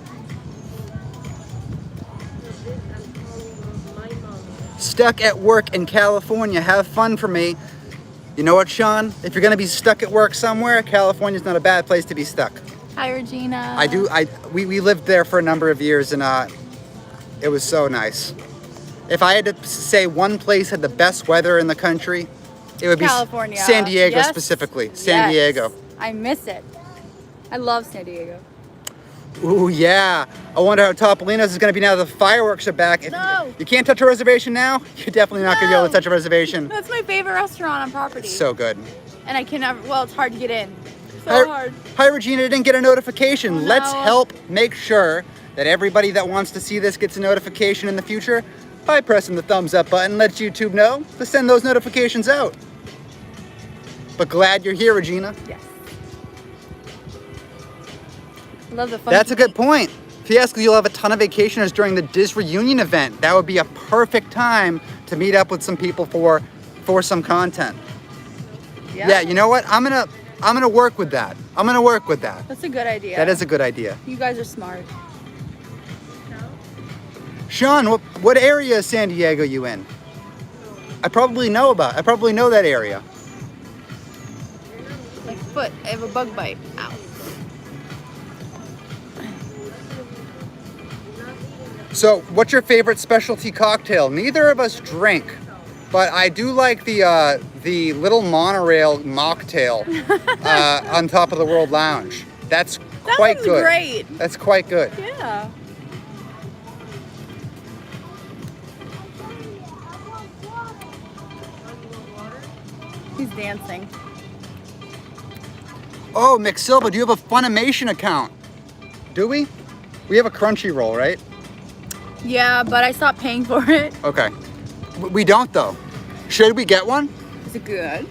Stuck at work in California. Have fun for me. You know what, Sean? If you're gonna be stuck at work somewhere, California's not a bad place to be stuck. Hi, Regina. We lived there for a number of years and it was so nice. If I had to say one place had the best weather in the country, It would be California. San Diego Yes. specifically. San Yes. Diego. I miss it. I love San Diego. Ooh, yeah. I wonder how Topolino's is going to be now that the fireworks are back. If No. you can't touch a reservation now, you're definitely not going to be able to No. touch a reservation. That's my favorite restaurant on property. So good. And I can never, well, it's hard to get in. So hard. Hi, Regina didn't get a notification. Oh, no. Let's help make sure that everybody that wants to see this gets a notification in the future by pressing the thumbs up button. Let YouTube know to send those notifications out. But glad you're here, Regina. Yes. I love the funky That's a good beat. point. Fiasco, you'll have a ton of vacationers during the Diz reunion event. That would be a perfect time to meet up with some people for some content. Yeah, you know what? I'm gonna work with that. I'm gonna work with that. That's a good idea. That is a good idea. You guys are smart. Sean, what area is San Diego you in? I probably know that area. My foot. I have a bug bite. Ow. So, what's your favorite specialty cocktail? Neither of us drink, but I do like the little monorail mocktail on top of the World Lounge. That's That quite one's good. great. That's quite good. Yeah. He's dancing. Oh, McSilva, do you have a Funimation account? Do we? We have a Crunchyroll, right? Yeah, but I stopped paying for it. Okay. We don't though. Should we get one? Is it good?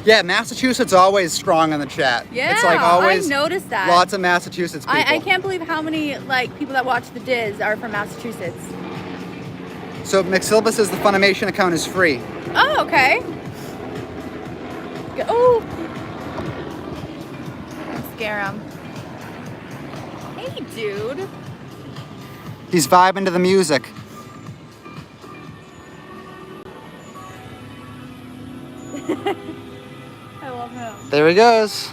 Yeah, Massachusetts always strong in the chat. Yeah, it's like always I noticed that. lots of Massachusetts people. I can't believe how many like people that watch the Diz are from Massachusetts. So McSilva says the Funimation account is free. Oh, okay. Oh, don't scare him. Hey, dude. He's vibing to the music. I love him. There he goes.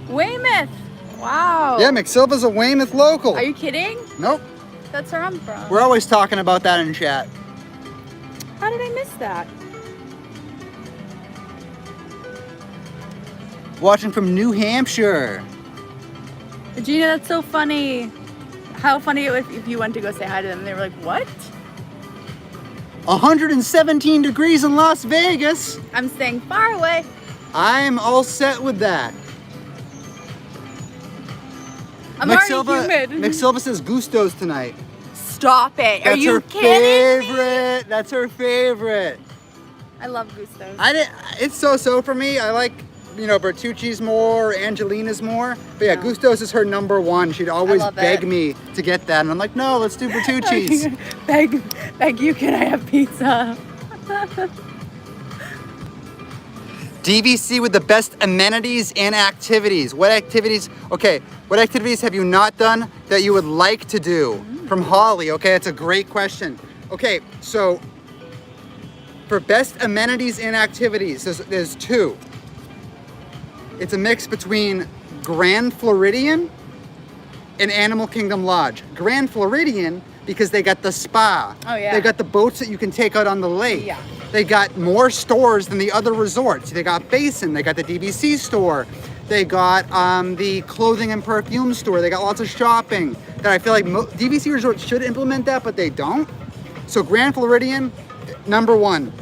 Weymouth. Wow. Yeah, McSilva's a Weymouth local. Are you kidding? Nope. That's where I'm from. We're always talking about that in chat. How did I miss that? Watching from New Hampshire. Gina, that's so funny. How funny it would if you went to go say hi to them and they were like, what? 117 degrees in Las Vegas. I'm staying far away. I'm all set with that. I'm already humid. McSilva says Gusto's tonight. Stop it. Are That's you her kidding me? favorite. That's her favorite. I love Gusto's. It's so for me. I like, Bertucci's more, Angelina's more. But yeah, No. Gusto's is her number one. She'd always love beg it. me to get that. And I'm like, no, let's do Bertucci's. beg you, can I have pizza? DVC with the best amenities and activities. What activities have you not done that you would like to do? From Holly, okay, it's a great question. Okay, so for best amenities and activities, there's two. It's a mix between Grand Floridian and Animal Kingdom Lodge. Grand Floridian, because they got the spa. Oh, yeah. They got the boats that you can take out on the lake. Yeah. They got more stores than the other resorts. They got Basin, they got the DVC store, they got the clothing and perfume store, they got lots of shopping that I feel like DVC resorts should implement that, but they don't. So Grand Floridian, number one.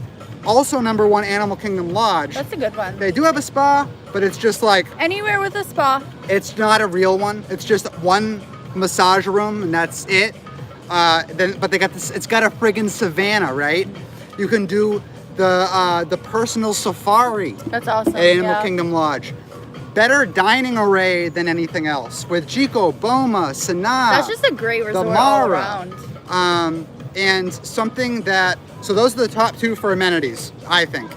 Also number one, Animal Kingdom Lodge. That's a good one. They do have a spa, but it's just like, Anywhere with a spa. it's not a real one. It's just one massage room and that's it. But they got this. It's got a friggin' savannah, right? You can do the personal safari That's awesome. at Animal yeah. Kingdom Lodge. Better dining array than anything else with Chico, Boma, Sanaa. That's just a great resort all Mara. around. And something that, so those are the top two for amenities, I think.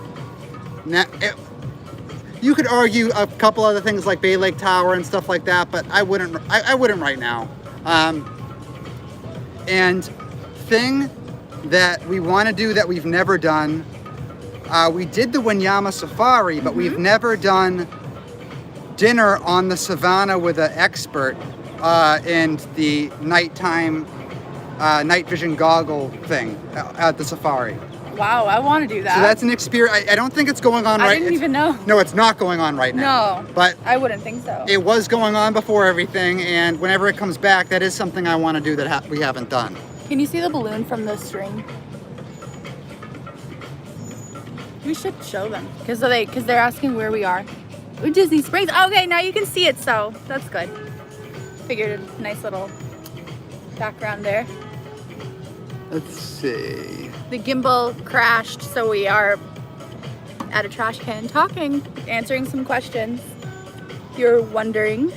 Now, you could argue a couple other things like Bay Lake Tower and stuff like that, but I wouldn't right now. And thing that we want to do that we've never done, we did the Wanyama Safari, but we've never done dinner on the savannah with an expert and the nighttime night vision goggle thing at the safari. Wow, I want to do that. So that's an experience. I don't think it's going on right now. I didn't even know. No, it's not going on right now. No, but I wouldn't think so. it was going on before everything, and whenever it comes back, that is something I want to do that we haven't done. Can you see the balloon from the string? We should show them because they're asking where we are. We're Disney Springs. Okay, now you can see it, so that's good. Figured a nice little background there. Let's see. The gimbal crashed, so we are at a trash can talking, answering some questions. If you're wondering.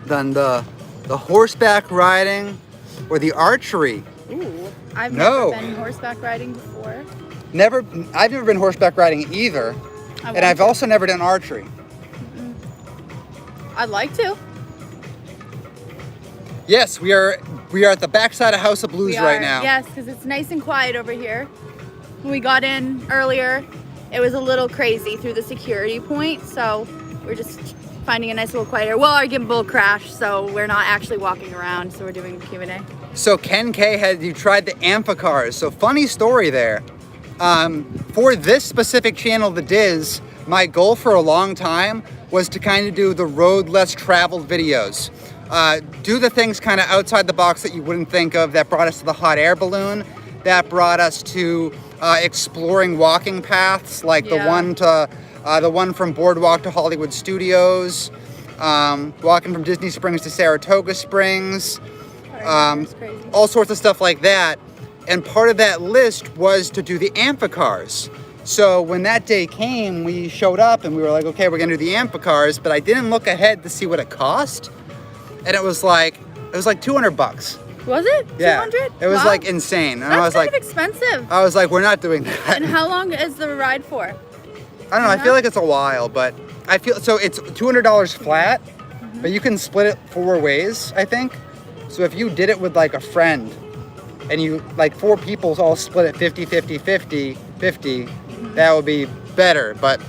Then the horseback riding or the archery. Ooh, I've No. never been horseback riding before. I've never been horseback riding either, and I've also never done archery. I'd like to. Yes, we are at the backside of House of Blues right now. Yes, because it's nice and quiet over here. When we got in earlier, it was a little crazy through the security point, so we're just finding a nice little quieter. Well, our gimbal crashed, so we're not actually walking around, so we're doing Q&A. So Ken K, you tried the Amphicars. So funny story there. For this specific channel, The Diz, my goal for a long time was to kind of do the road less traveled videos. Do the things kind of outside the box that you wouldn't think of, that brought us to the hot air balloon, that brought us to exploring walking paths, like the one from Boardwalk to Hollywood Studios, walking from Disney Springs to Saratoga Springs, all sorts of stuff like that. And part of that list was to do the Amphicars. So when that day came, we showed up and we were like, okay, we're gonna do the Amphicars, but I didn't look ahead to see what it cost. And it was like $200. Was it? Yeah. 200? It was like insane. And That's I was kind like, of expensive. I was like, we're not doing that. And how long is the ride for? I don't know. I feel like it's a while, but I feel so it's $200 flat, but you can split it 4 ways, I think. So if you did it with like a friend and you like 4 people all split it 50, 50, 50, 50, that would be better, but.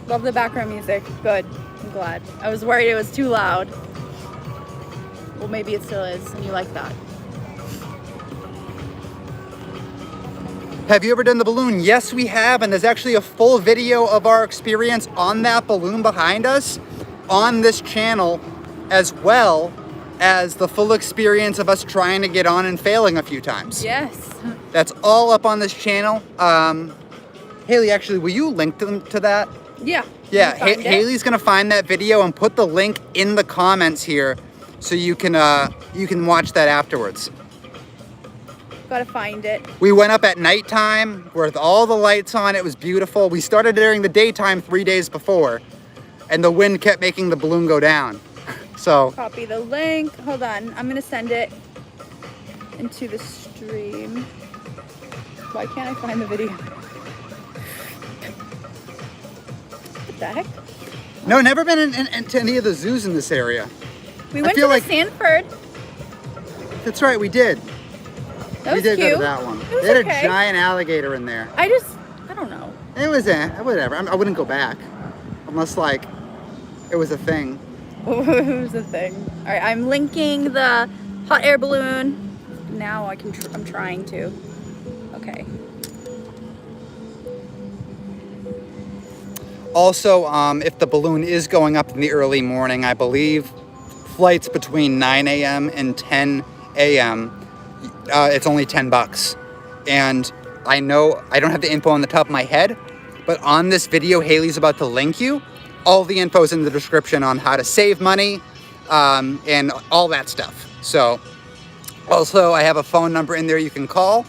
Love the background music. Good. I'm glad. I was worried it was too loud. Well, maybe it still is, and you like that. Have you ever done the balloon? Yes, we have, and there's actually a full video of our experience on that balloon behind us on this channel, as well as the full experience of us trying to get on and failing a few times. Yes. That's all up on this channel. Haley, actually, will you link to that? Yeah. Yeah, Haley's gonna find that video and put the link in the comments here, so you can watch that afterwards. Gotta find it. We went up at nighttime with all the lights on. It was beautiful. We started during the daytime 3 days before, and the wind kept making the balloon go down. So Copy the link. Hold on. I'm gonna send it into the stream. Why can't I find the video? What the heck? no, never been into any of the zoos in this area. We went to feel the like- Sanford. That's right, we did. That was We did cute. go to that one. It was They had okay. a giant alligator in there. I don't know. It was whatever. I wouldn't go back unless like it was a thing. What was the thing? All right, I'm linking the hot air balloon. Now I'm trying to. Okay. Also, if the balloon is going up in the early morning, I believe flights between 9 a.m. and 10 a.m. It's only $10. And I know I don't have the info on the top of my head, but on this video Haley's about to link you, all the info's in the description on how to save money and all that stuff. So also I have a phone number in there you can call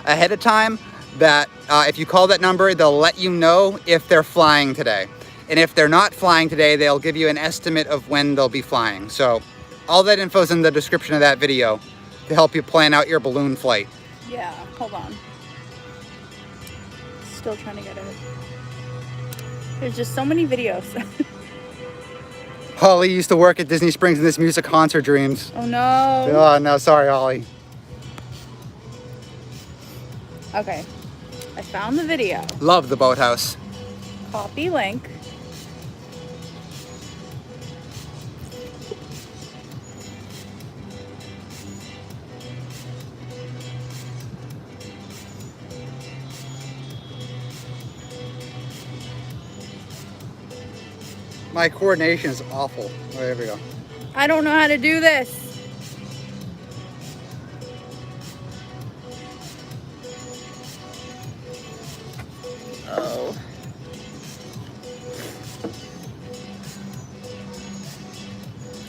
ahead of time that if you call that number, they'll let you know if they're flying today. And if they're not flying today, they'll give you an estimate of when they'll be flying. So all that info's in the description of that video to help you plan out your balloon flight. Yeah, hold on. Still trying to get it. There's just so many videos. Holly used to work at Disney Springs and this music haunts her dreams. Oh no. Oh no, sorry Holly. Okay. I found the video. Love the boathouse. Copy link. My coordination is awful. Oh, there we go. I don't know how to do this. Oh.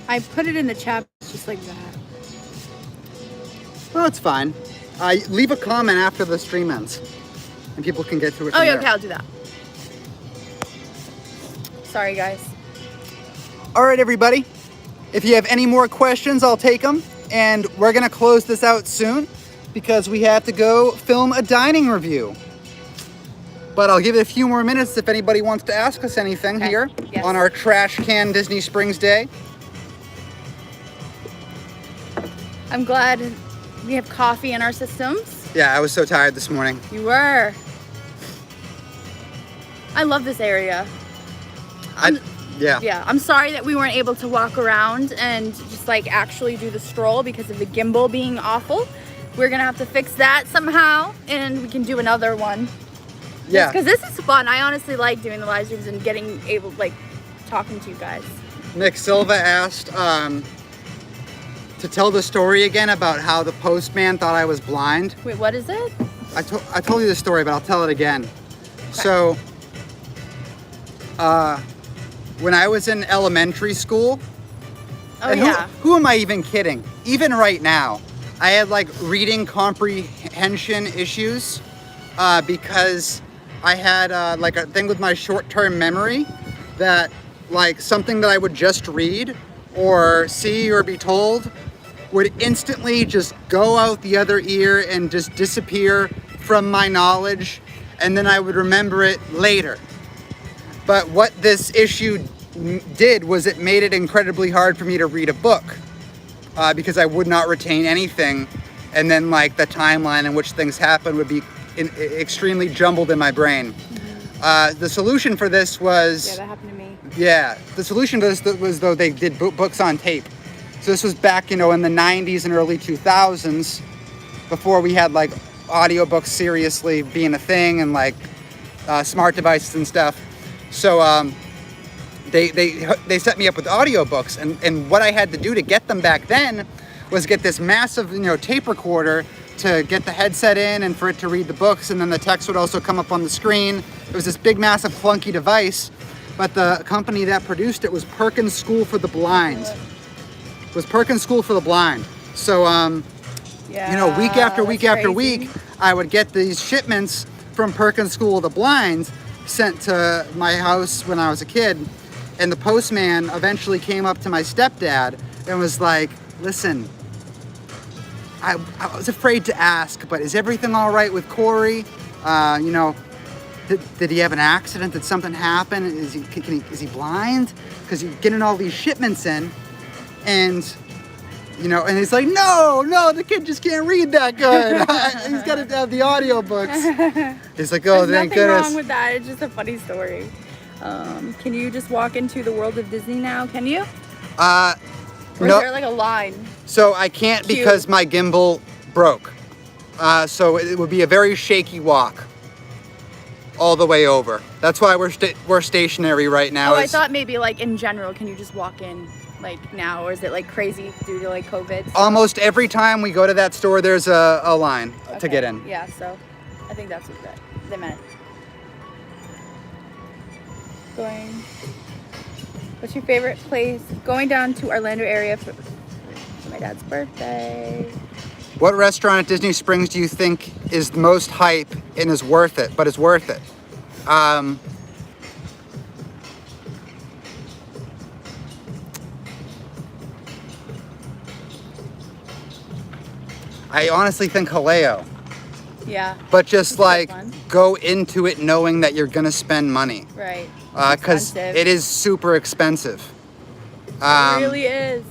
I put it in the chat just like that. Well, it's fine. Leave a comment after the stream ends, and people can get to it. Oh, from yeah, there. okay, I'll do that. Sorry, guys. All right, everybody. If you have any more questions, I'll take them. And we're going to close this out soon because we have to go film a dining review. But I'll give it a few more minutes if anybody wants to ask us anything Okay. here Yes. on our Trash Can Disney Springs Day. I'm glad we have coffee in our systems. Yeah, I was so tired this morning. You were. I love this area. Yeah. Yeah, I'm sorry that we weren't able to walk around and just like actually do the stroll because of the gimbal being awful. We're gonna have to fix that somehow, and we can do another one. Yeah. Because this is fun. I honestly like doing the live streams and getting able, like, talking to you guys. Nick Silva asked to tell the story again about how the postman thought I was blind. Wait, what is it? I told you the story, but I'll tell it again. So, when I was in elementary school, Oh, and yeah. who am I even kidding? Even right now, I had like reading comprehension issues because I had like a thing with my short-term memory that like something that I would just read or see or be told would instantly just go out the other ear and just disappear from my knowledge, and then I would remember it later. But what this issue did was it made it incredibly hard for me to read a book because I would not retain anything, and then like the timeline in which things happen would be extremely jumbled in my brain. The solution for this was... Yeah, that happened to me. Yeah, the solution to this was though they did books on tape. So this was back, in the 90s and early 2000s, before we had like audiobooks seriously being a thing and like smart devices and stuff. So they set me up with audiobooks, and what I had to do to get them back then was get this massive tape recorder to get the headset in and for it to read the books, and then the text would also come up on the screen. It was this big, massive, clunky device, but the company that produced it was Perkins School for the Blind. It was Perkins School for the Blind. So, Yeah, week after week after crazy. week, I would get these shipments from Perkins School of the Blind sent to my house when I was a kid. And the postman eventually came up to my stepdad and was like, listen, I was afraid to ask, but is everything all right with Corey? Did he have an accident? Did something happen? Is he blind? Because you're getting all these shipments in, and and he's like, no, the kid just can't read that good. He's got to have the audiobooks. He's like, oh, There's thank nothing goodness. wrong with that. It's just a funny story. Can you just walk into the world of Disney now? Can you? Or is No. there like a line? So I can't Cute. because my gimbal broke. So it would be a very shaky walk all the way over. That's why we're stationary right now. Oh, I thought maybe like in general, can you just walk in like now, or is it like crazy due to like COVID? Almost every time we go to that store, there's a line to Okay. get in. Yeah, so I think that's what they meant. What's your favorite place? Going down to Orlando area for my dad's birthday. What restaurant at Disney Springs do you think is the most hype and is worth it, but is worth it? I honestly think Haleo, Yeah. but just That's a like good one. go into it knowing that you're gonna spend money, Right. because Expensive. it is super expensive. It really is.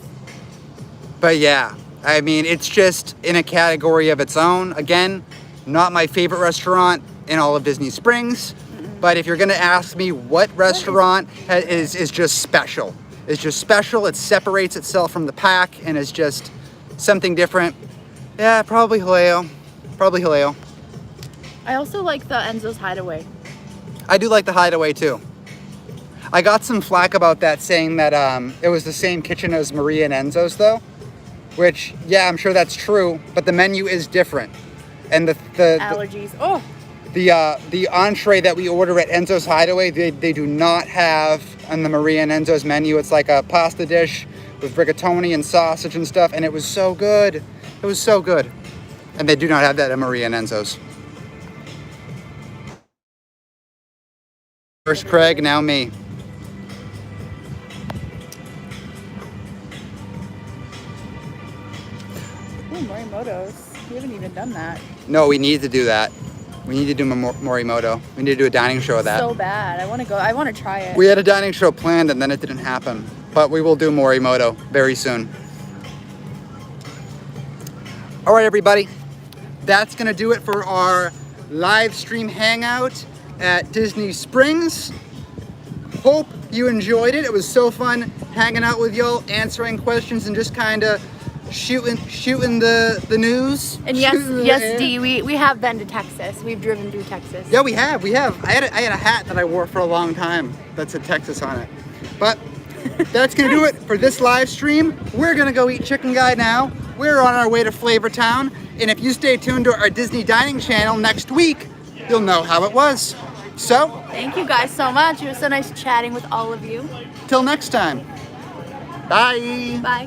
But yeah, I mean, it's just in a category of its own. Again, Not my favorite restaurant in all of Disney Springs, but if you're gonna ask me what restaurant is just special, it's just special, it separates itself from the pack and is just something different, yeah, probably Haleo. Probably Haleo. I also like the Enzo's Hideaway. I do like the Hideaway too. I got some flack about that, saying that it was the same kitchen as Maria and Enzo's though, which, yeah, I'm sure that's true, but the menu is different. And the allergies. Oh. The entree that we order at Enzo's Hideaway, they do not have on the Maria and Enzo's menu. It's like a pasta dish with rigatoni and sausage and stuff, and it was so good. It was so good. And they do not have that at Maria and Enzo's. First Craig, now me. Ooh, Morimoto's. We haven't even done that. No, we need to do that. We need to do Morimoto. We need to do a dining show of that. So bad. I want to go. I want to try it. We had a dining show planned and then it didn't happen. But we will do Morimoto very soon. All right, everybody. That's going to do it for our live stream hangout at Disney Springs. Hope you enjoyed it. It was so fun hanging out with y'all, answering questions and just kind of shooting the news. And yes, Dee, we have been to Texas. We've driven through Texas. Yeah, we have. I had a hat that I wore for a long time that said Texas on it. But that's gonna do it for this live stream. We're gonna go eat Chicken Guy now. We're on our way to Flavor Town, and if you stay tuned to our Disney Dining channel next week, you'll know how it was. So, thank you guys so much. It was so nice chatting with all of you. Till next time. Bye. Bye.